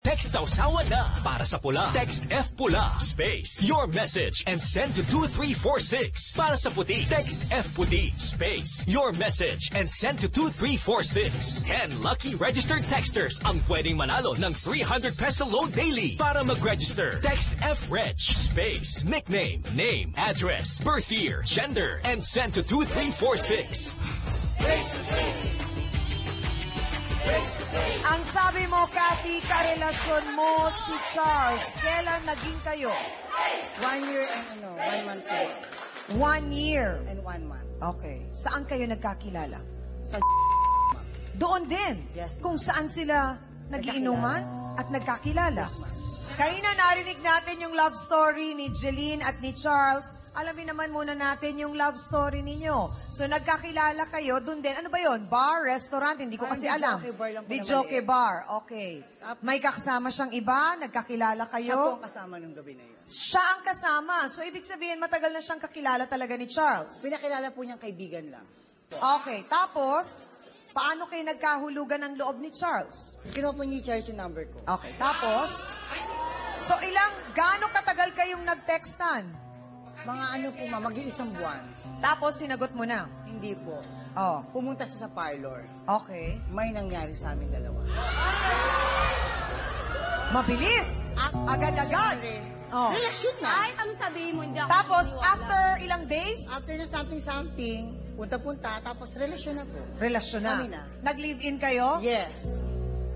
Text Tausawa na. Para sa pula, text F Pula, space, your message, and send to 2346. Para sa puti, text F Puti, space, your message, and send to 2346. 10 lucky registered texters ang pwedeng manalo ng 300 peso load daily. Para mag-register, text F Reg, space, nickname, name, address, birth year, gender, and send to 2346. Ang sabi mo, Cathy, karelasyon mo si Charles. Kailan naging kayo? 1 year and 1 month po. 1 year. And 1 month. Okay. Saan kayo nagkakilala? Sa Doon din. Yes, Kung saan sila nagiinuman at nagkakilala. Yes, ma'am. Kanina narinig natin yung love story ni Jeline at ni Charles. Alamin naman muna natin yung love story ninyo. So nagkakilala kayo, dun din. Ano ba yon? Bar, restaurant? Hindi ko Parang kasi alam. videoke bar lang po na Videoke maliit. bar. Okay. May kasama siyang iba? Nagkakilala Siya po kayo? ang kasama nung gabi na yun. Siya ang kasama. So ibig sabihin, matagal na siyang kakilala talaga ni Charles. Pinakilala po niyang kaibigan lang. Okay. Tapos, paano kayo nagkahulugan ng loob ni Charles? Kinuha po ni Charles yung number ko. Okay. Tapos, so gaano katagal kayong nag-textan? Mga ano po mag-iisang buwan. Tapos, sinagot mo na. Hindi po. Oh, Pumunta siya sa parlor. okay. May nangyari sa amin dalawa. Mabilis. Agad-agad. Oh. Relasyon na. Kahit ang sabihin mo, hindi ako Tapos, naniniwala. after ilang days, After na something, punta-punta, tapos relasyon na po. relasyon na. Kami na. Nag-live-in kayo? Yes.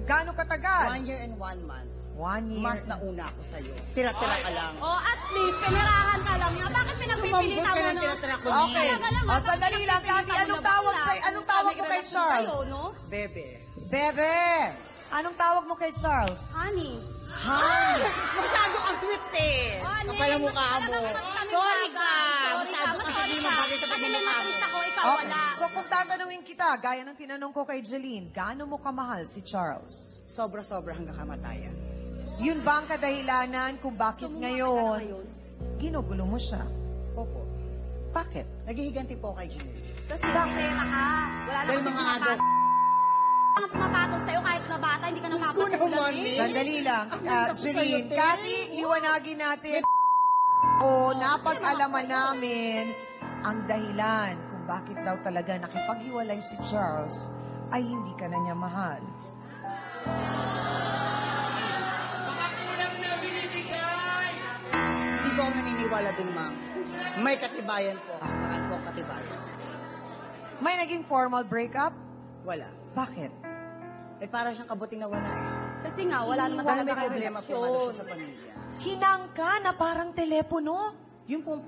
Gaano katagal? 1 year and 1 month. 1 year. Mas nauna ako sa'yo. Tira-tira ka lang. Oh, at least, pinirahan ka lang niya. Bakit pinagpipilitan Sumambot ka mo, ng no? tira-tira ko. Okay. Talaga lang, O, bakit sandali lang, Cathy. pinagpipilitan Anong mo na tawag bakla? sa'yo? Anong tawag mo kay Nagrelasyon Charles? kayo, no? Bebe. Bebe. Anong tawag mo kay Charles? Honey. Han. Masyado ka sweet eh. Honey, Kapal ang mukha mas mo. talagang mas kami Sorry baga. ka. Sorry Masyado ka sorry sabihin mo bagay sa Kasi may pagmumukha matiis mo. ako, ikaw Okay. wala. So, kung tatanungin kita, gaya ng tinanong ko kay Jeline, gaano mo kamahal si Charles? Sobra-sobra hanggang kamatayan. Yun ba ang kadahilanan kung bakit Gusto mo ngayon makita ngayon? ginugulo mo siya? Opo. Bakit? Naghihiganti po ako kay Janelle. Kasi pera ka. Wala na Dahil kasi mga adult. ang pumapatol sa'yo kahit na bata, hindi ka Gusto napapatulan naman eh. eh. Sandali lang. Ang ganda ko Jeline, sa'yo, te. Cathy, liwanagin natin. O napag-alaman namin ang dahilan kung bakit daw talaga nakipaghiwalay si Charles ay hindi ka na niya mahal. Hindi po ako naniniwala dun, ma'am. May katibayan po. Mahal po ang katibayan. May naging formal breakup? Wala. Bakit? Eh, para siyang kabuting na wala eh. Kasi nga, wala naman Dahil may talaga problema po relasyon. ano siya sa pamilya. Hinangka na parang telepono. Yun po ang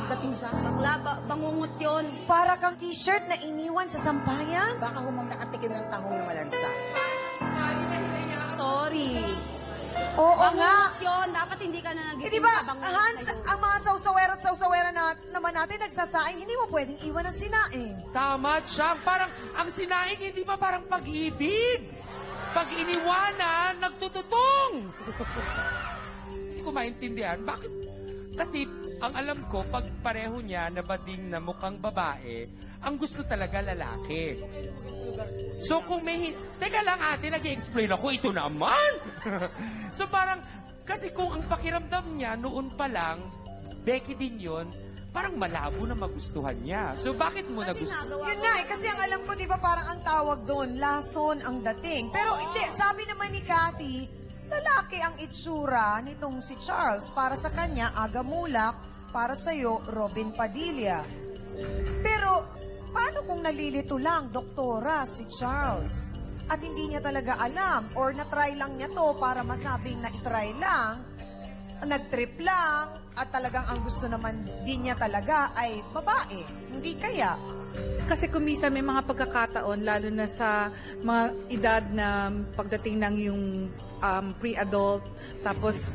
dating sa akin. Bakla, bangungot yun. Para kang t-shirt na iniwan sa sampayan. Baka humang nakatikim ng tahong na malansa. Sorry. Oo nga. Bangungot yun. Dapat hindi ka na Eh, nagising di ba, sa bangungot Hans, na yun. ang mga sausawero at sausawera naman natin nagsasaing, hindi mo pwedeng iwan ang sinaing. Tama, Chang. Parang ang sinaing hindi ba parang pag-ibig? Pag iniwanan, nagtututong. Hindi ko maintindihan. Bakit? Kasi ang alam ko, pag pareho niya na bading na mukhang babae, ang gusto talaga lalaki. So kung may... Teka lang ate, nag-explain ako. Ito naman! So parang, kasi kung ang pakiramdam niya noon pa lang, Becky din yun, parang malabo na magustuhan niya. So bakit mo nagustuhan? Yun na eh, kasi ang alam ko, di ba, parang ang tawag doon, lason ang dating. Pero hindi, sabi naman ni Cathy, lalaki ang itsura nitong si Charles. Para sa kanya, Aga Mulak, para sa'yo, Robin Padilla. Pero, paano kung nalilito lang, doktora, si Charles? At hindi niya talaga alam, or na-try lang niya to para masabing na-try lang, nag-trip lang, at talagang ang gusto naman din niya talaga ay babae. Hindi kaya. Kasi kung minsan may mga pagkakataon, lalo na sa mga edad na pagdating ng yung pre-adult, tapos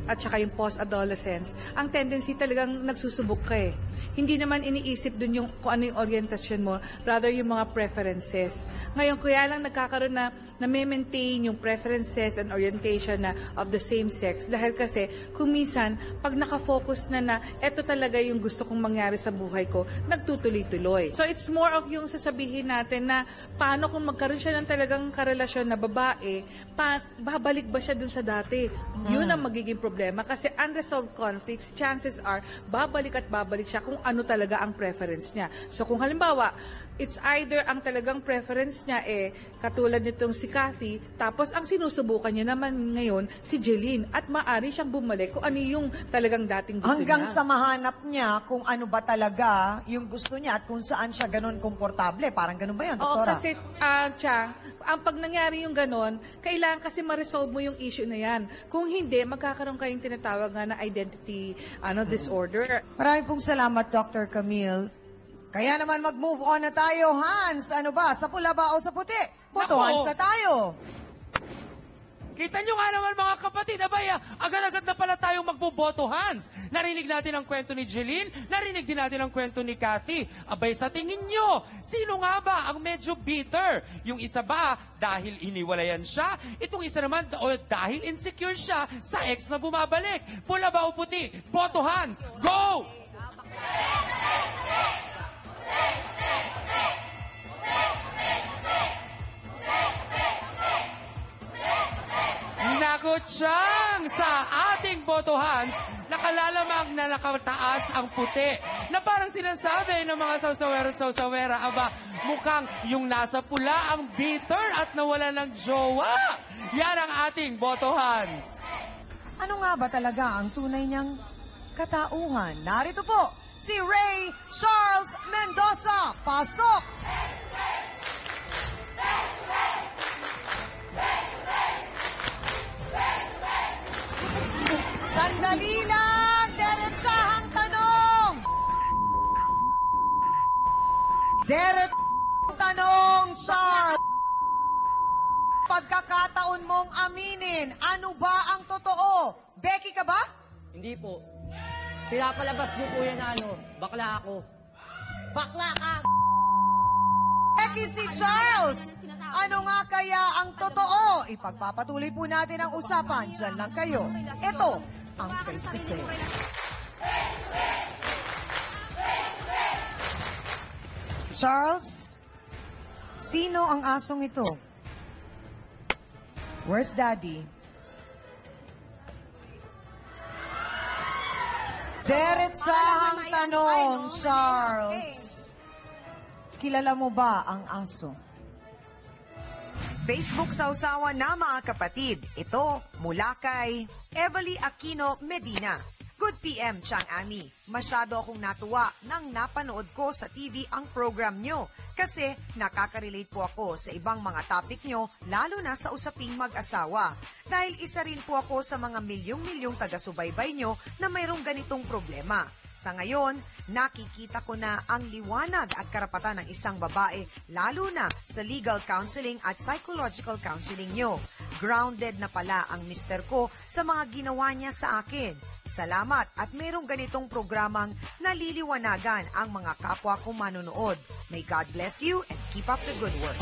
at saka yung post-adolescence, ang tendency talagang nagsusubok ka eh. Hindi naman iniisip dun yung kung ano yung orientasyon mo, rather yung mga preferences. Ngayon, kaya lang nagkakaroon na may-maintain yung preferences and orientation na of the same sex. Dahil kasi, kung minsan, pag nakafocus na eto talaga yung gusto kong mangyari sa buhay ko, nagtutuloy-tuloy. So it's more more of yung sasabihin natin na paano kung magkaroon siya ng talagang karelasyon na babae, babalik ba siya dun sa dati? Yun ang magiging problema kasi unresolved conflicts, chances are, babalik at babalik siya kung ano talaga ang preference niya. So kung halimbawa, it's either ang talagang preference niya katulad nitong si Kathy, tapos ang sinusubukan niya naman ngayon si Jeline at maaari siyang bumalik kung ano yung talagang dating gusto Hanggang niya. sa mahanap niya kung ano ba talaga yung gusto niya at kung saan siya ganun komportable. Parang ganun ba yun, Oo, Doktora? kasi, Chang, ang pag nangyari yung ganon, kailangan kasi ma-resolve mo yung issue na yan. Kung hindi, magkakaroon kayong tinatawag nga na identity disorder. Maraming pong salamat, Dr. Camille. Kaya naman mag-move on na tayo, Hans. Ano ba, sa pula ba o sa puti? Boto, Nako. Hans na tayo. Kita nyo nga naman mga kapatid, abay, agad-agad na pala tayong magboboto, Hans. Narinig natin ang kwento ni Jeline, narinig din natin ang kwento ni Kathy. Abay, sa tingin nyo, sino nga ba ang medyo bitter? Yung isa ba dahil iniwalayan siya? Itong isa naman o dahil insecure siya sa ex na bumabalik? Pula ba o puti? Boto, Hans! Go! Naku, Chang! Sa ating boto, Hans, nakalalamang na nakataas ang puti na parang sinasabi ng mga sausawero at sausawera, aba, mukhang yung nasa pula ang bitter at nawala ng jowa. Yan ang ating boto, Hans. Ano nga ba talaga ang tunay niyang katauhan? Narito po, si Ray Charles Mendoza. Pasok! Sandali lang! Diretsahang tanong! Diretsahang tanong, Charles! Pagkakataon mong aminin, ano ba ang totoo? Becky ka ba? Hindi po. Pinapalabas niyo po yan na bakla ako. Bakla ka! Becky si Charles! Ano nga kaya ang totoo? Ipagpapatuloy po natin ang usapan. Diyan lang kayo. Ito ang Face to Face. Charles, sino ang asong ito? Where's Daddy? Diretsahang tanong, Charles. Kilala mo ba ang aso? Facebook Sausawa na mga kapatid. Ito mula kay Everly Aquino Medina. Good PM, Chang Ami. Masyado akong natuwa nang napanood ko sa TV ang program nyo kasi nakaka-relate po ako sa ibang mga topic nyo, lalo na sa usaping mag-asawa. Dahil isa rin po ako sa mga milyong-milyong taga-subaybay nyo na mayroong ganitong problema. Sa ngayon, nakikita ko na ang liwanag at karapatan ng isang babae, lalo na sa legal counseling at psychological counseling nyo. Grounded na pala ang mister ko sa mga ginawa niya sa akin. Salamat at mayroong ganitong programang naliliwanagan ang mga kapwa ko manonood. May God bless you and keep up the good work.